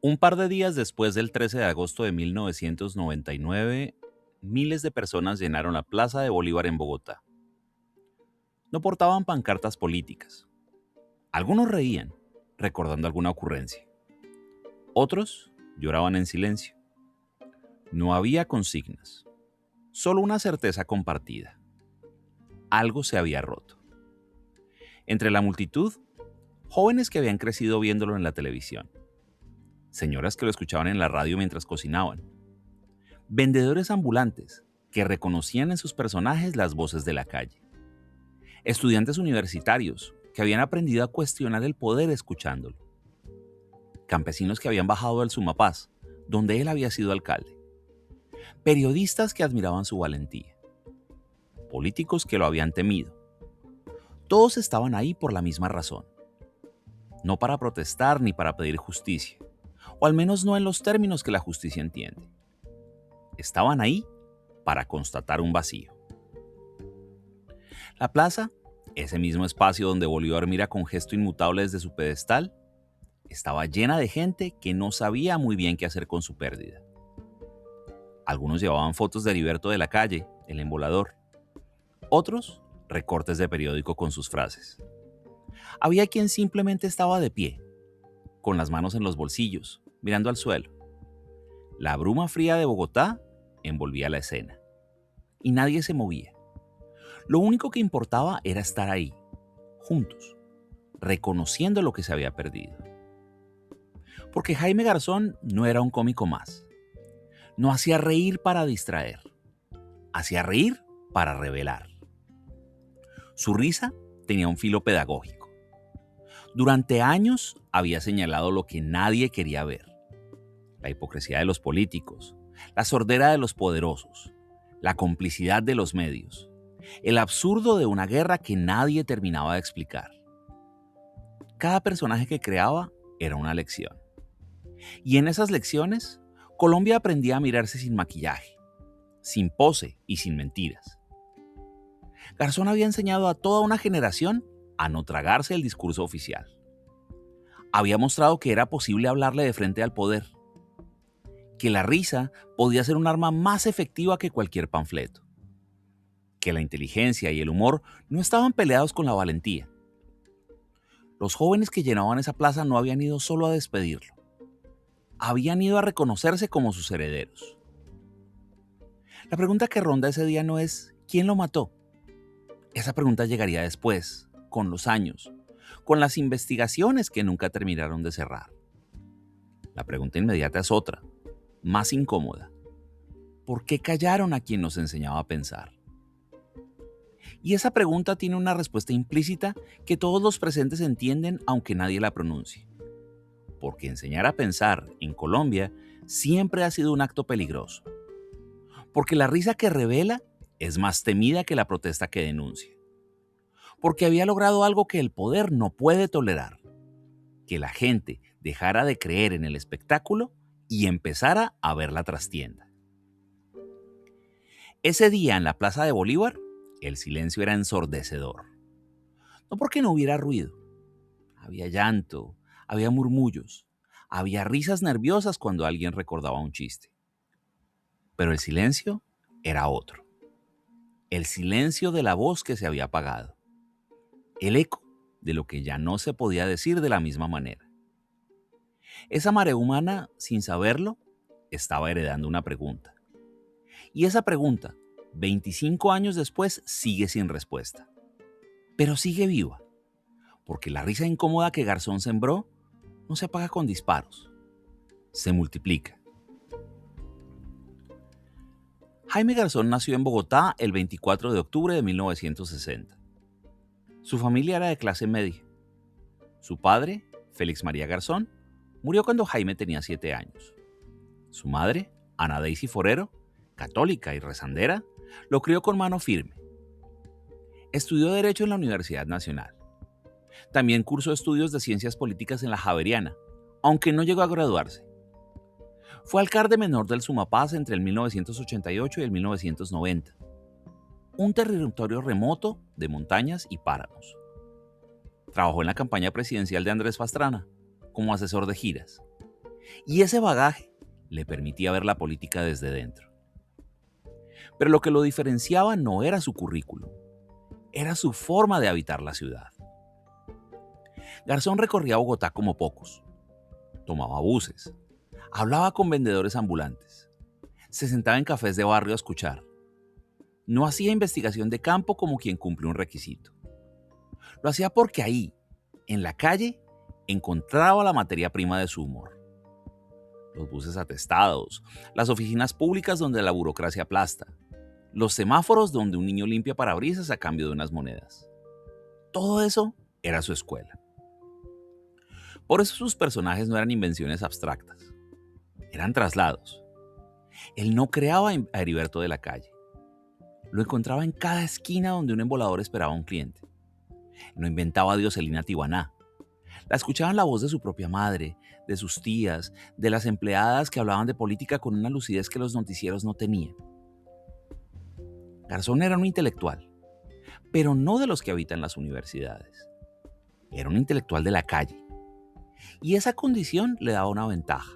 Un par de días después del 13 de agosto de 1999, miles de personas llenaron la Plaza de Bolívar en Bogotá. No portaban pancartas políticas. Algunos reían, recordando alguna ocurrencia. Otros lloraban en silencio. No había consignas, solo una certeza compartida. Algo se había roto. Entre la multitud, jóvenes que habían crecido viéndolo en la televisión, señoras que lo escuchaban en la radio mientras cocinaban, vendedores ambulantes que reconocían en sus personajes las voces de la calle, estudiantes universitarios que habían aprendido a cuestionar el poder escuchándolo, campesinos que habían bajado del Sumapaz, donde él había sido alcalde, periodistas que admiraban su valentía, políticos que lo habían temido. Todos estaban ahí por la misma razón, no para protestar ni para pedir justicia, o al menos no en los términos que la justicia entiende. Estaban ahí para constatar un vacío. La plaza, ese mismo espacio donde Bolívar mira con gesto inmutable desde su pedestal, estaba llena de gente que no sabía muy bien qué hacer con su pérdida. Algunos llevaban fotos de Heriberto de la Calle, el embolador. Otros, recortes de periódico con sus frases. Había quien simplemente estaba de pie, con las manos en los bolsillos, mirando al suelo. La bruma fría de Bogotá envolvía la escena, y nadie se movía. Lo único que importaba era estar ahí, juntos, reconociendo lo que se había perdido. Porque Jaime Garzón no era un cómico más. No hacía reír para distraer, hacía reír para revelar. Su risa tenía un filo pedagógico. Durante años había señalado lo que nadie quería ver: la hipocresía de los políticos, la sordera de los poderosos, la complicidad de los medios, el absurdo de una guerra que nadie terminaba de explicar. Cada personaje que creaba era una lección. Y en esas lecciones, Colombia aprendía a mirarse sin maquillaje, sin pose y sin mentiras. Garzón había enseñado a toda una generación a no tragarse el discurso oficial. Había mostrado que era posible hablarle de frente al poder, que la risa podía ser un arma más efectiva que cualquier panfleto, que la inteligencia y el humor no estaban peleados con la valentía. Los jóvenes que llenaban esa plaza no habían ido solo a despedirlo, habían ido a reconocerse como sus herederos. La pregunta que ronda ese día no es ¿quién lo mató? Esa pregunta llegaría después, con los años, con las investigaciones que nunca terminaron de cerrar. La pregunta inmediata es otra, más incómoda. ¿Por qué callaron a quien nos enseñaba a pensar? Y esa pregunta tiene una respuesta implícita que todos los presentes entienden aunque nadie la pronuncie. Porque enseñar a pensar en Colombia siempre ha sido un acto peligroso. Porque la risa que revela es más temida que la protesta que denuncia. Porque había logrado algo que el poder no puede tolerar: que la gente dejara de creer en el espectáculo y empezara a ver la trastienda. Ese día en la Plaza de Bolívar, el silencio era ensordecedor. No porque no hubiera ruido. Había llanto, había murmullos, había risas nerviosas cuando alguien recordaba un chiste. Pero el silencio era otro. El silencio de la voz que se había apagado. El eco de lo que ya no se podía decir de la misma manera. Esa marea humana, sin saberlo, estaba heredando una pregunta. Y esa pregunta, 25 años después, sigue sin respuesta. Pero sigue viva, porque la risa incómoda que Garzón sembró no se apaga con disparos, se multiplica. Jaime Garzón nació en Bogotá el 24 de octubre de 1960. Su familia era de clase media. Su padre, Félix María Garzón, murió cuando Jaime tenía 7 años. Su madre, Ana Daisy Forero, católica y rezandera, lo crió con mano firme. Estudió Derecho en la Universidad Nacional. También cursó estudios de Ciencias Políticas en la Javeriana, aunque no llegó a graduarse. Fue alcalde menor del Sumapaz entre el 1988 y el 1990, un territorio remoto de montañas y páramos. Trabajó en la campaña presidencial de Andrés Pastrana como asesor de giras Y ese bagaje le permitía ver la política desde dentro. Pero lo que lo diferenciaba no era su currículum, era su forma de habitar la ciudad. Garzón recorría Bogotá como pocos. Tomaba buses, hablaba con vendedores ambulantes, se sentaba en cafés de barrio a escuchar. No hacía investigación de campo como quien cumple un requisito. Lo hacía porque ahí, en la calle, encontraba la materia prima de su humor. Los buses atestados, las oficinas públicas donde la burocracia aplasta, los semáforos donde un niño limpia parabrisas a cambio de unas monedas. Todo eso era su escuela. Por eso sus personajes no eran invenciones abstractas, eran traslados. Él no creaba a Heriberto de la Calle. Lo encontraba en cada esquina donde un embolador esperaba a un cliente. No inventaba a Dioselina Tibaná. La escuchaba en la voz de su propia madre, de sus tías, de las empleadas que hablaban de política con una lucidez que los noticieros no tenían. Garzón era un intelectual, pero no de los que habitan las universidades. Era un intelectual de la calle. Y esa condición le daba una ventaja.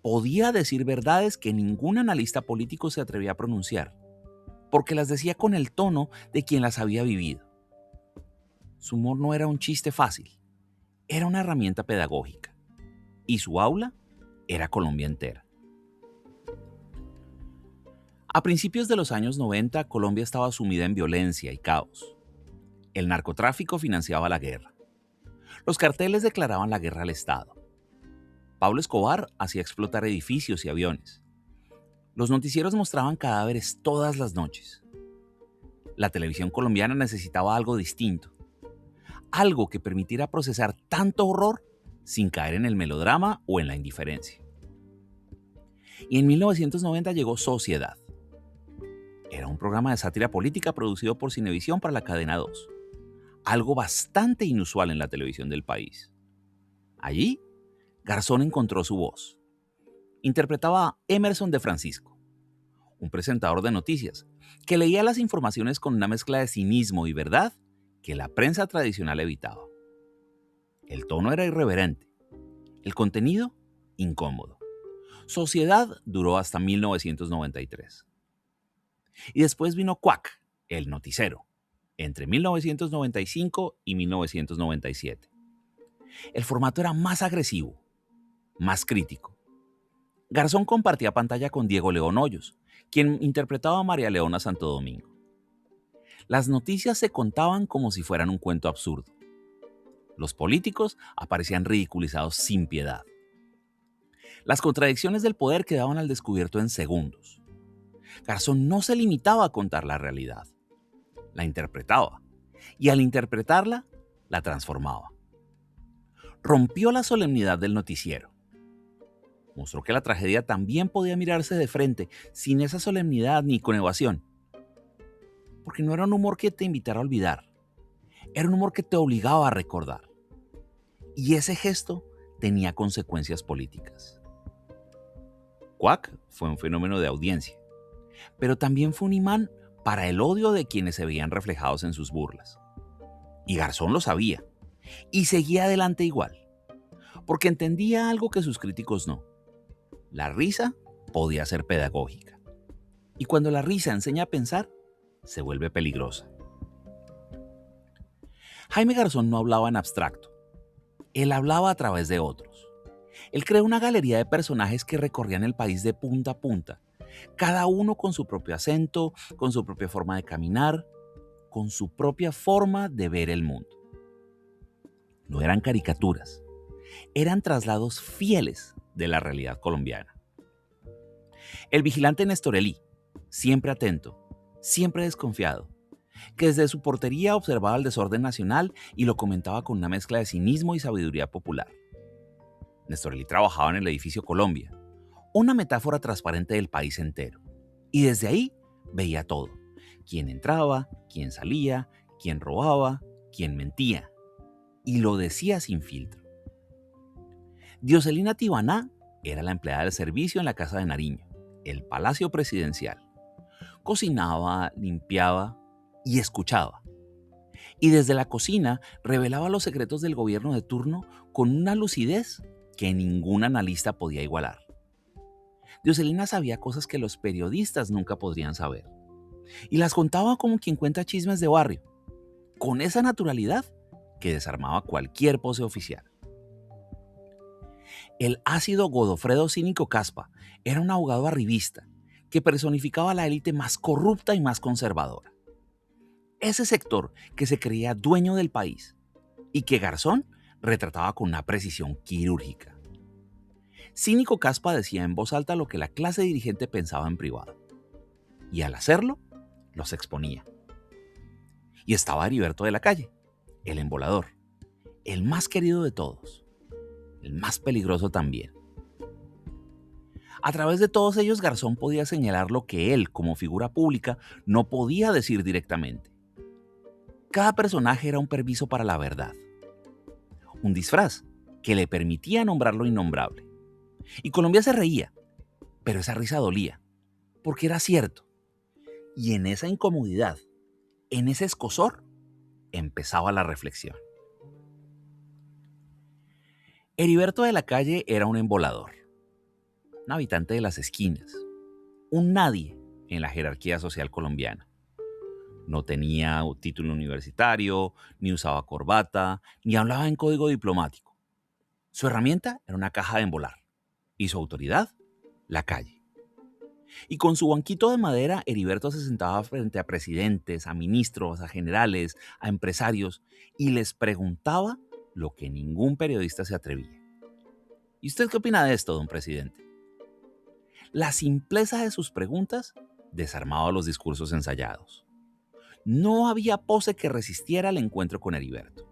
Podía decir verdades que ningún analista político se atrevía a pronunciar, porque las decía con el tono de quien las había vivido. Su humor no era un chiste fácil, era una herramienta pedagógica. Y su aula era Colombia entera. A principios de los años 90, Colombia estaba sumida en violencia y caos. El narcotráfico financiaba la guerra. Los carteles declaraban la guerra al Estado. Pablo Escobar hacía explotar edificios y aviones. Los noticieros mostraban cadáveres todas las noches. La televisión colombiana necesitaba algo distinto, algo que permitiera procesar tanto horror sin caer en el melodrama o en la indiferencia. Y en 1990 llegó Sociedad. Era un programa de sátira política producido por Cinevisión para la cadena 2, algo bastante inusual en la televisión del país. Allí, Garzón encontró su voz. Interpretaba a Emerson de Francisco, un presentador de noticias que leía las informaciones con una mezcla de cinismo y verdad que la prensa tradicional evitaba. El tono era irreverente, el contenido incómodo. Sociedad duró hasta 1993. Y después vino Cuac, el noticero, entre 1995 y 1997. El formato era más agresivo, más crítico. Garzón compartía pantalla con Diego León Hoyos, quien interpretaba a María Leona Santo Domingo. Las noticias se contaban como si fueran un cuento absurdo. Los políticos aparecían ridiculizados sin piedad. Las contradicciones del poder quedaban al descubierto en segundos. Garzón no se limitaba a contar la realidad, la interpretaba, y al interpretarla, la transformaba. Rompió la solemnidad del noticiero. Mostró que la tragedia también podía mirarse de frente, sin esa solemnidad ni con evasión. Porque no era un humor que te invitara a olvidar, era un humor que te obligaba a recordar. Y ese gesto tenía consecuencias políticas. Cuac fue un fenómeno de audiencia, pero también fue un imán para el odio de quienes se veían reflejados en sus burlas. Y Garzón lo sabía, y seguía adelante igual, porque entendía algo que sus críticos no. La risa podía ser pedagógica, y cuando la risa enseña a pensar, se vuelve peligrosa. Jaime Garzón no hablaba en abstracto, él hablaba a través de otros. Él creó una galería de personajes que recorrían el país de punta a punta, cada uno con su propio acento, con su propia forma de caminar, con su propia forma de ver el mundo. No eran caricaturas, eran traslados fieles de la realidad colombiana. El vigilante Néstor Elí, siempre atento, siempre desconfiado, que desde su portería observaba el desorden nacional y lo comentaba con una mezcla de cinismo y sabiduría popular. Néstor Elí trabajaba en el edificio Colombia, una metáfora transparente del país entero, y desde ahí veía todo: quién entraba, quién salía, quién robaba, quién mentía, y lo decía sin filtro. Dioselina Tibaná era la empleada del servicio en la Casa de Nariño, el Palacio Presidencial. Cocinaba, limpiaba y escuchaba. Y desde la cocina revelaba los secretos del gobierno de turno con una lucidez que ningún analista podía igualar. Dioselina sabía cosas que los periodistas nunca podrían saber, y las contaba como quien cuenta chismes de barrio, con esa naturalidad que desarmaba cualquier pose oficial. El ácido Godofredo Cínico Caspa era un abogado arribista que personificaba a la élite más corrupta y más conservadora. Ese sector que se creía dueño del país y que Garzón retrataba con una precisión quirúrgica. Cínico Caspa decía en voz alta lo que la clase dirigente pensaba en privado, y al hacerlo, los exponía. Y estaba Heriberto de la Calle, el embolador, el más querido de todos, el más peligroso también. A través de todos ellos, Garzón podía señalar lo que él, como figura pública, no podía decir directamente. Cada personaje era un permiso para la verdad, un disfraz que le permitía nombrar lo innombrable. Y Colombia se reía, pero esa risa dolía, porque era cierto. Y en esa incomodidad, en ese escozor, empezaba la reflexión. Heriberto de la Calle era un embolador, un habitante de las esquinas, un nadie en la jerarquía social colombiana. No tenía título universitario, ni usaba corbata, ni hablaba en código diplomático. Su herramienta era una caja de embolar y su autoridad, la calle. Y con su banquito de madera, Heriberto se sentaba frente a presidentes, a ministros, a generales, a empresarios y les preguntaba lo que ningún periodista se atrevía. ¿Y usted qué opina de esto, don presidente? La simpleza de sus preguntas desarmaba los discursos ensayados. No había pose que resistiera al encuentro con Heriberto.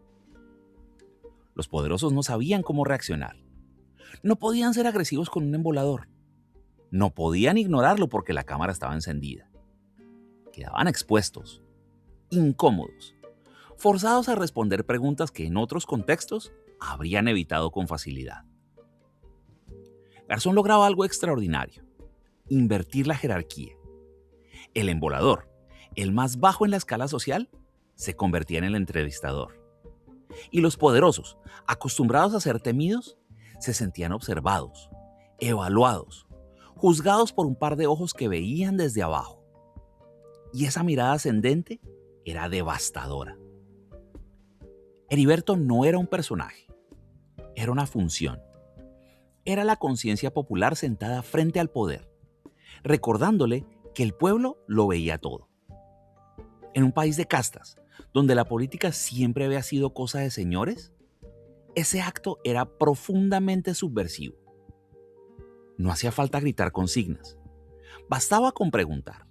Los poderosos no sabían cómo reaccionar. No podían ser agresivos con un embolador. No podían ignorarlo porque la cámara estaba encendida. Quedaban expuestos, incómodos, forzados a responder preguntas que en otros contextos habrían evitado con facilidad. Garzón lograba algo extraordinario: invertir la jerarquía. El embolador, el más bajo en la escala social, se convertía en el entrevistador. Y los poderosos, acostumbrados a ser temidos, se sentían observados, evaluados, juzgados por un par de ojos que veían desde abajo. Y esa mirada ascendente era devastadora. Heriberto no era un personaje, era una función. Era la conciencia popular sentada frente al poder, recordándole que el pueblo lo veía todo. En un país de castas, donde la política siempre había sido cosa de señores, ese acto era profundamente subversivo. No hacía falta gritar consignas, bastaba con preguntar.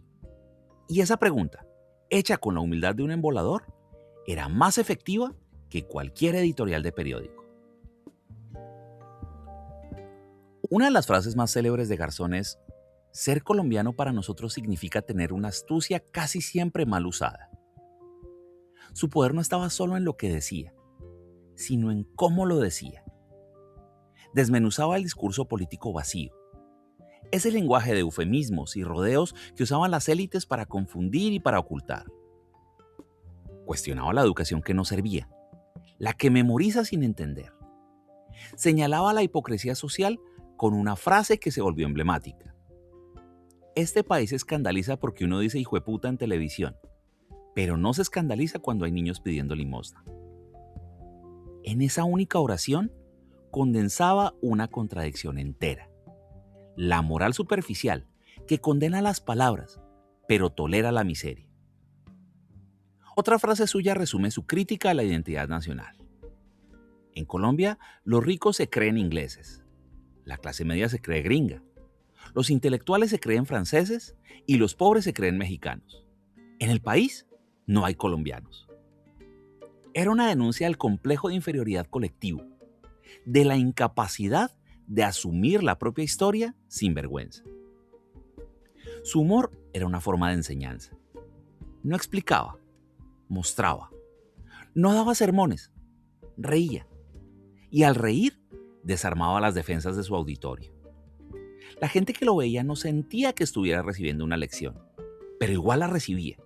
Y esa pregunta, hecha con la humildad de un embolador, era más efectiva que cualquier editorial de periódico. Una de las frases más célebres de Garzón es: ser colombiano para nosotros significa tener una astucia casi siempre mal usada. Su poder no estaba solo en lo que decía, sino en cómo lo decía. Desmenuzaba el discurso político vacío, ese lenguaje de eufemismos y rodeos que usaban las élites para confundir y para ocultar. Cuestionaba la educación que no servía, la que memoriza sin entender. Señalaba la hipocresía social con una frase que se volvió emblemática: este país se escandaliza porque uno dice hijueputa en televisión, pero no se escandaliza cuando hay niños pidiendo limosna. En esa única oración condensaba una contradicción entera: la moral superficial, que condena las palabras, pero tolera la miseria. Otra frase suya resume su crítica a la identidad nacional: en Colombia, los ricos se creen ingleses, la clase media se cree gringa, los intelectuales se creen franceses y los pobres se creen mexicanos. En el país no hay colombianos. Era una denuncia del complejo de inferioridad colectivo, de la incapacidad de asumir la propia historia sin vergüenza. Su humor era una forma de enseñanza. No explicaba, mostraba. No daba sermones, reía. Y al reír, desarmaba las defensas de su auditorio. La gente que lo veía no sentía que estuviera recibiendo una lección, pero igual la recibía,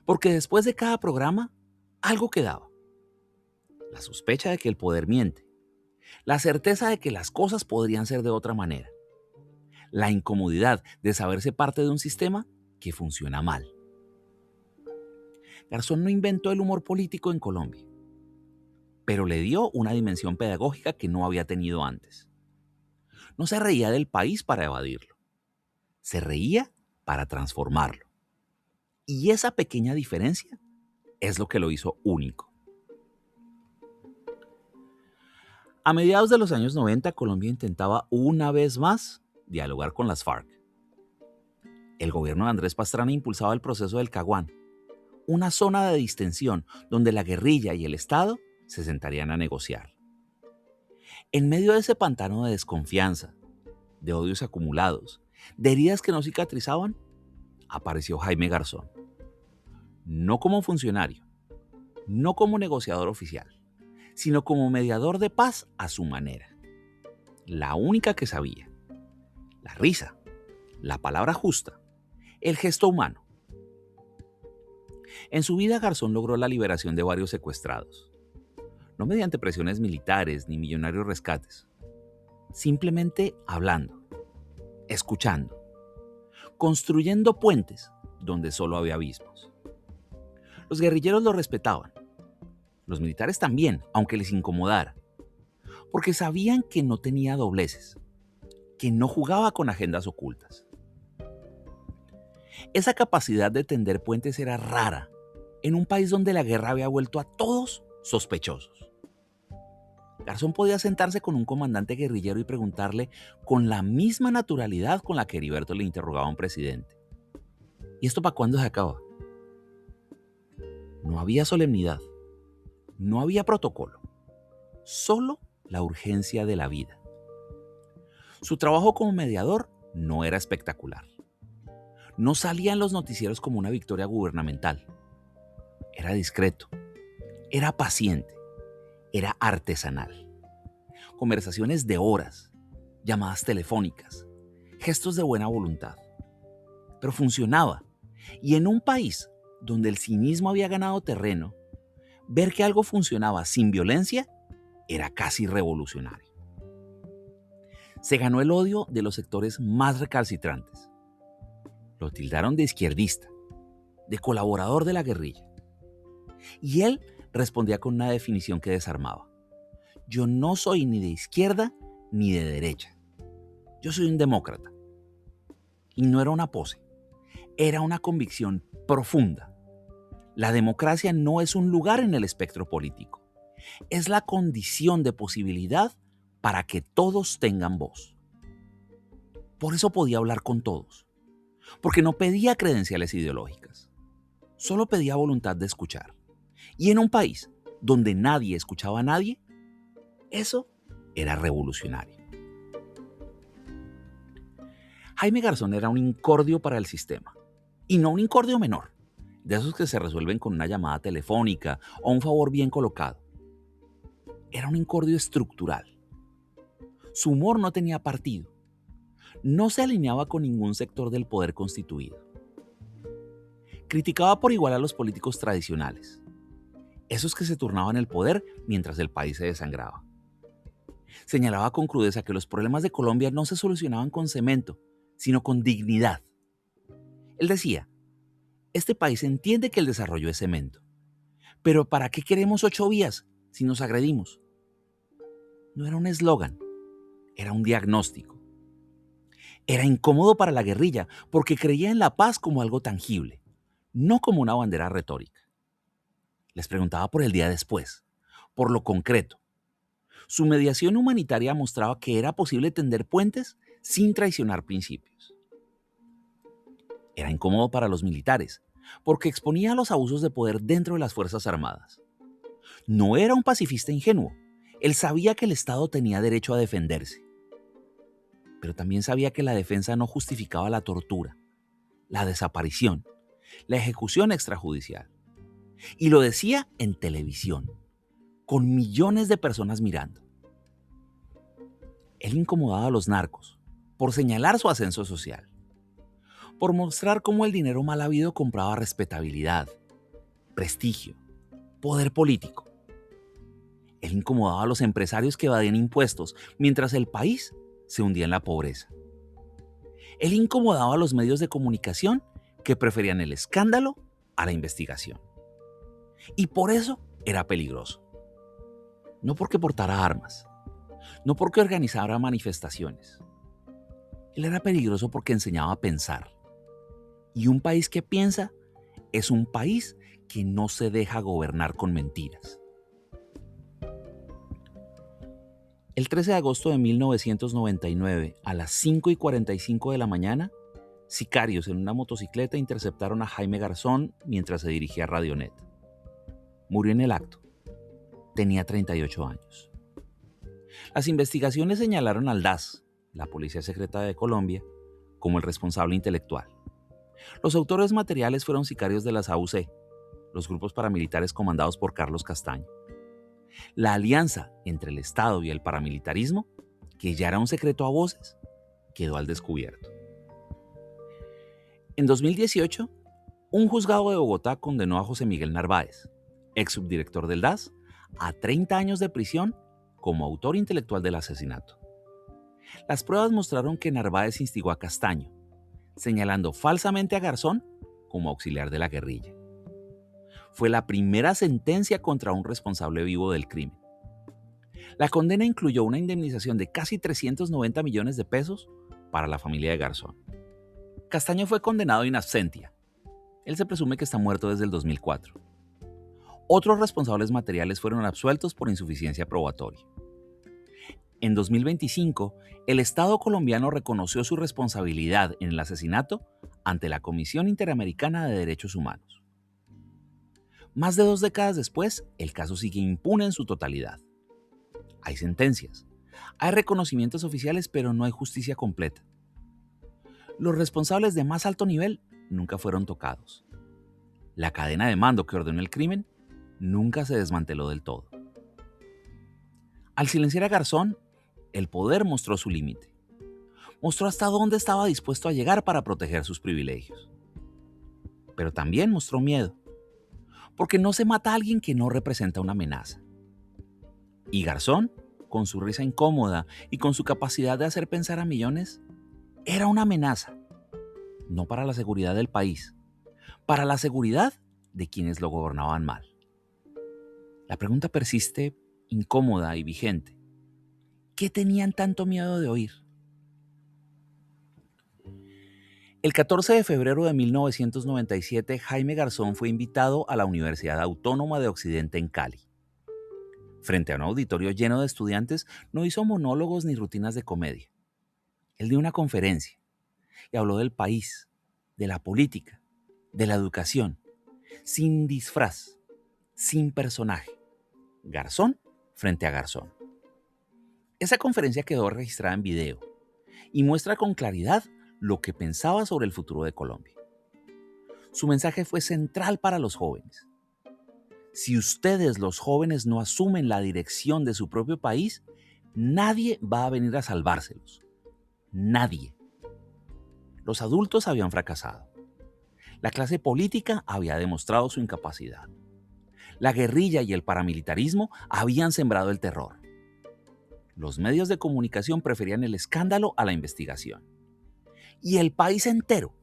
porque después de cada programa, algo quedaba: la sospecha de que el poder miente, La certeza de que las cosas podrían ser de otra manera. La incomodidad de saberse parte de un sistema que funciona mal. Garzón no inventó el humor político en Colombia, pero le dio una dimensión pedagógica que no había tenido antes. No se reía del país para evadirlo, se reía para transformarlo. Y esa pequeña diferencia es lo que lo hizo único. A mediados de los años 90, Colombia intentaba una vez más dialogar con las FARC. El gobierno de Andrés Pastrana impulsaba el proceso del Caguán, una zona de distensión donde la guerrilla y el Estado se sentarían a negociar. En medio de ese pantano de desconfianza, de odios acumulados, de heridas que no cicatrizaban, apareció Jaime Garzón. No como funcionario, no como negociador oficial, sino como mediador de paz a su manera. La única que sabía. La risa, la palabra justa, el gesto humano. En su vida, Garzón logró la liberación de varios secuestrados. No mediante presiones militares ni millonarios rescates. Simplemente hablando, escuchando, construyendo puentes donde solo había abismos. Los guerrilleros lo respetaban. Los militares también, aunque les incomodara. Porque sabían que no tenía dobleces, que no jugaba con agendas ocultas. Esa capacidad de tender puentes era rara en un país donde la guerra había vuelto a todos sospechosos. Garzón podía sentarse con un comandante guerrillero y preguntarle con la misma naturalidad con la que Heriberto le interrogaba a un presidente: ¿y esto para cuándo se acaba? No había solemnidad, no había protocolo, solo la urgencia de la vida. Su trabajo como mediador no era espectacular. No salía en los noticieros como una victoria gubernamental. Era discreto, era paciente, era artesanal. Conversaciones de horas, llamadas telefónicas, gestos de buena voluntad. Pero funcionaba. Y en un país donde el cinismo había ganado terreno, ver que algo funcionaba sin violencia era casi revolucionario. Se ganó el odio de los sectores más recalcitrantes. Lo tildaron de izquierdista, de colaborador de la guerrilla. Y él respondía con una definición que desarmaba: yo no soy ni de izquierda ni de derecha. Yo soy un demócrata. Y no era una pose, era una convicción profunda. La democracia no es un lugar en el espectro político, es la condición de posibilidad para que todos tengan voz. Por eso podía hablar con todos, porque no pedía credenciales ideológicas, solo pedía voluntad de escuchar. Y en un país donde nadie escuchaba a nadie, eso era revolucionario. Jaime Garzón era un incordio para el sistema, y no un incordio menor, de esos que se resuelven con una llamada telefónica o un favor bien colocado. Era un incordio estructural. Su humor no tenía partido, no se alineaba con ningún sector del poder constituido. Criticaba por igual a los políticos tradicionales, esos que se turnaban el poder mientras el país se desangraba. Señalaba con crudeza que los problemas de Colombia no se solucionaban con cemento, sino con dignidad. Él decía: este país entiende que el desarrollo es cemento, pero ¿para qué queremos 8 vías si nos agredimos? No era un eslogan, era un diagnóstico. Era incómodo para la guerrilla porque creía en la paz como algo tangible, no como una bandera retórica. Les preguntaba por el día después, por lo concreto. Su mediación humanitaria mostraba que era posible tender puentes sin traicionar principios. Era incómodo para los militares, porque exponía los abusos de poder dentro de las Fuerzas Armadas. No era un pacifista ingenuo. Él sabía que el Estado tenía derecho a defenderse. Pero también sabía que la defensa no justificaba la tortura, la desaparición, la ejecución extrajudicial. Y lo decía en televisión, con millones de personas mirando. Él incomodaba a los narcos por señalar su ascenso social, por mostrar cómo el dinero mal habido compraba respetabilidad, prestigio, poder político. Él incomodaba a los empresarios que evadían impuestos, mientras el país se hundía en la pobreza. Él incomodaba a los medios de comunicación que preferían el escándalo a la investigación. Y por eso era peligroso. No porque portara armas, no porque organizara manifestaciones. Él era peligroso porque enseñaba a pensar. Y un país que piensa es un país que no se deja gobernar con mentiras. El 13 de agosto de 1999, a las 5:45 de la mañana, sicarios en una motocicleta interceptaron a Jaime Garzón mientras se dirigía a Radionet. Murió en el acto. Tenía 38 años. Las investigaciones señalaron al DAS, la Policía Secreta de Colombia, como el responsable intelectual. Los autores materiales fueron sicarios de las AUC, los grupos paramilitares comandados por Carlos Castaño. La alianza entre el Estado y el paramilitarismo, que ya era un secreto a voces, quedó al descubierto. En 2018, un juzgado de Bogotá condenó a José Miguel Narváez, ex subdirector del DAS, a 30 años de prisión como autor intelectual del asesinato. Las pruebas mostraron que Narváez instigó a Castaño, señalando falsamente a Garzón como auxiliar de la guerrilla. Fue la primera sentencia contra un responsable vivo del crimen. La condena incluyó una indemnización de casi 390 millones de pesos para la familia de Garzón. Castaño fue condenado in absentia. Él se presume que está muerto desde el 2004. Otros responsables materiales fueron absueltos por insuficiencia probatoria. En 2025, el Estado colombiano reconoció su responsabilidad en el asesinato ante la Comisión Interamericana de Derechos Humanos. Más de 2 décadas después, el caso sigue impune en su totalidad. Hay sentencias, hay reconocimientos oficiales, pero no hay justicia completa. Los responsables de más alto nivel nunca fueron tocados. La cadena de mando que ordenó el crimen nunca se desmanteló del todo. Al silenciar a Garzón, el poder mostró su límite. Mostró hasta dónde estaba dispuesto a llegar para proteger sus privilegios. Pero también mostró miedo, porque no se mata a alguien que no representa una amenaza. Y Garzón, con su risa incómoda y con su capacidad de hacer pensar a millones, era una amenaza, no para la seguridad del país, para la seguridad de quienes lo gobernaban mal. La pregunta persiste, incómoda y vigente. ¿Qué tenían tanto miedo de oír? El 14 de febrero de 1997, Jaime Garzón fue invitado a la Universidad Autónoma de Occidente en Cali. Frente a un auditorio lleno de estudiantes, no hizo monólogos ni rutinas de comedia. Él dio una conferencia y habló del país, de la política, de la educación, sin disfraz, sin personaje. Garzón frente a Garzón. Esa conferencia quedó registrada en video y muestra con claridad lo que pensaba sobre el futuro de Colombia. Su mensaje fue central para los jóvenes. Si ustedes, los jóvenes, no asumen la dirección de su propio país, nadie va a venir a salvárselos. Nadie. Los adultos habían fracasado. La clase política había demostrado su incapacidad. La guerrilla y el paramilitarismo habían sembrado el terror. Los medios de comunicación preferían el escándalo a la investigación. Y el país entero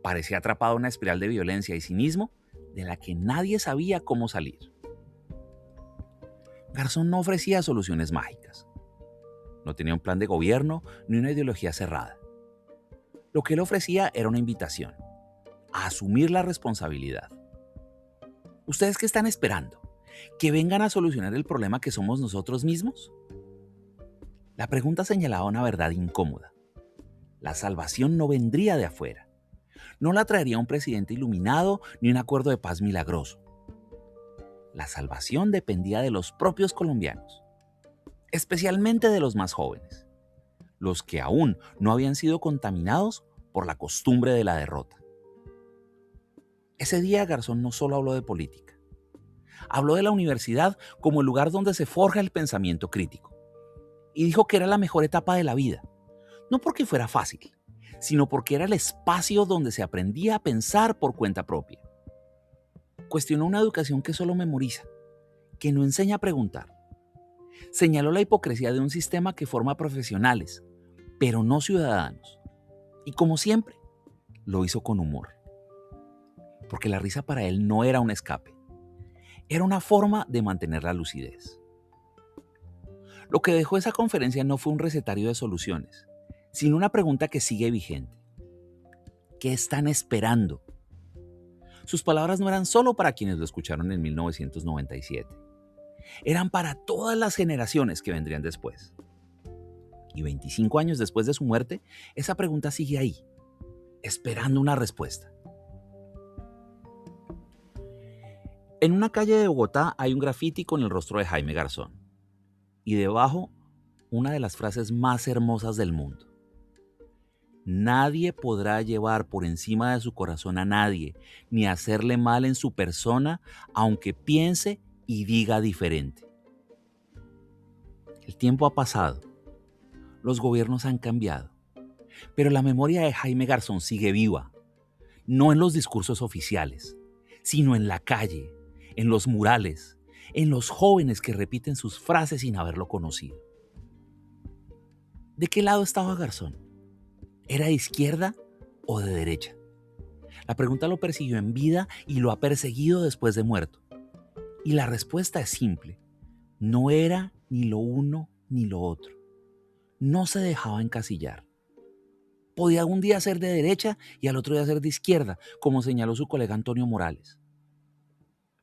parecía atrapado en una espiral de violencia y cinismo de la que nadie sabía cómo salir. Garzón no ofrecía soluciones mágicas. No tenía un plan de gobierno ni una ideología cerrada. Lo que él ofrecía era una invitación a asumir la responsabilidad. ¿Ustedes qué están esperando? ¿Que vengan a solucionar el problema que somos nosotros mismos? La pregunta señalaba una verdad incómoda. La salvación no vendría de afuera. No la traería un presidente iluminado ni un acuerdo de paz milagroso. La salvación dependía de los propios colombianos, especialmente de los más jóvenes, los que aún no habían sido contaminados por la costumbre de la derrota. Ese día Garzón no solo habló de política, habló de la universidad como el lugar donde se forja el pensamiento crítico, y dijo que era la mejor etapa de la vida, no porque fuera fácil, sino porque era el espacio donde se aprendía a pensar por cuenta propia. Cuestionó una educación que solo memoriza, que no enseña a preguntar. Señaló la hipocresía de un sistema que forma profesionales, pero no ciudadanos. Y como siempre, lo hizo con humor. Porque la risa para él no era un escape, era una forma de mantener la lucidez. Lo que dejó esa conferencia no fue un recetario de soluciones, sino una pregunta que sigue vigente. ¿Qué están esperando? Sus palabras no eran solo para quienes lo escucharon en 1997. Eran para todas las generaciones que vendrían después. Y 25 años después de su muerte, esa pregunta sigue ahí, esperando una respuesta. En una calle de Bogotá hay un grafiti con el rostro de Jaime Garzón. Y debajo, una de las frases más hermosas del mundo. Nadie podrá llevar por encima de su corazón a nadie, ni hacerle mal en su persona, aunque piense y diga diferente. El tiempo ha pasado, los gobiernos han cambiado, pero la memoria de Jaime Garzón sigue viva, no en los discursos oficiales, sino en la calle, en los murales, en los jóvenes que repiten sus frases sin haberlo conocido. ¿De qué lado estaba Garzón? ¿Era de izquierda o de derecha? La pregunta lo persiguió en vida y lo ha perseguido después de muerto. Y la respuesta es simple. No era ni lo uno ni lo otro. No se dejaba encasillar. Podía un día ser de derecha y al otro día ser de izquierda, como señaló su colega Antonio Morales.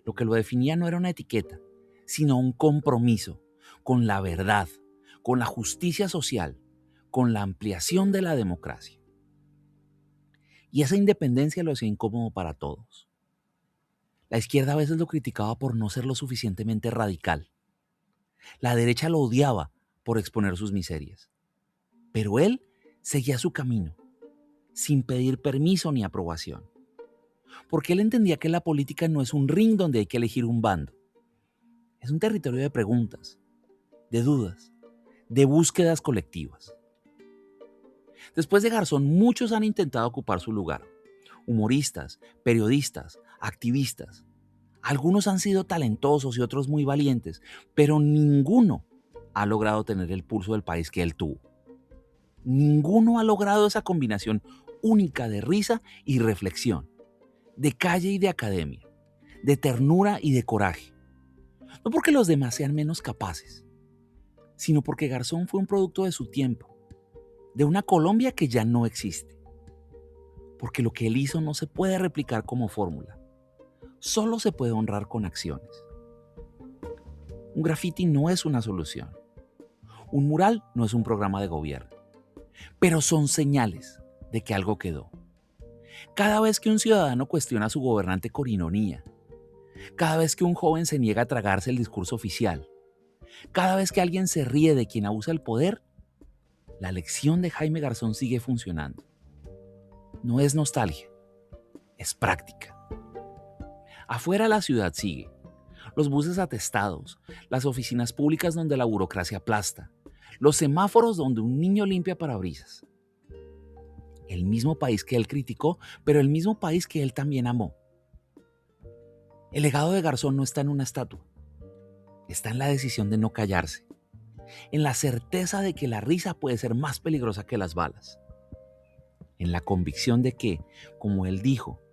Lo que lo definía no era una etiqueta, sino un compromiso con la verdad, con la justicia social, con la ampliación de la democracia. Y esa independencia lo hacía incómodo para todos. La izquierda a veces lo criticaba por no ser lo suficientemente radical. La derecha lo odiaba por exponer sus miserias. Pero él seguía su camino, sin pedir permiso ni aprobación. Porque él entendía que la política no es un ring donde hay que elegir un bando. Es un territorio de preguntas, de dudas, de búsquedas colectivas. Después de Garzón, muchos han intentado ocupar su lugar. Humoristas, periodistas, activistas. Algunos han sido talentosos y otros muy valientes, pero ninguno ha logrado tener el pulso del país que él tuvo. Ninguno ha logrado esa combinación única de risa y reflexión, de calle y de academia, de ternura y de coraje. No porque los demás sean menos capaces, sino porque Garzón fue un producto de su tiempo, de una Colombia que ya no existe. Porque lo que él hizo no se puede replicar como fórmula, solo se puede honrar con acciones. Un grafiti no es una solución. Un mural no es un programa de gobierno. Pero son señales de que algo quedó. Cada vez que un ciudadano cuestiona a su gobernante con ironía, cada vez que un joven se niega a tragarse el discurso oficial, cada vez que alguien se ríe de quien abusa el poder, la lección de Jaime Garzón sigue funcionando. No es nostalgia, es práctica. Afuera la ciudad sigue. Los buses atestados, las oficinas públicas donde la burocracia aplasta, los semáforos donde un niño limpia parabrisas. El mismo país que él criticó, pero el mismo país que él también amó. El legado de Garzón no está en una estatua, está en la decisión de no callarse, en la certeza de que la risa puede ser más peligrosa que las balas, en la convicción de que, como él dijo,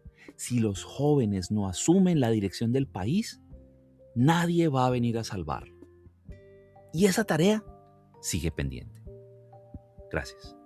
si los jóvenes no asumen la dirección del país, nadie va a venir a salvarlo. Y esa tarea sigue pendiente. Gracias.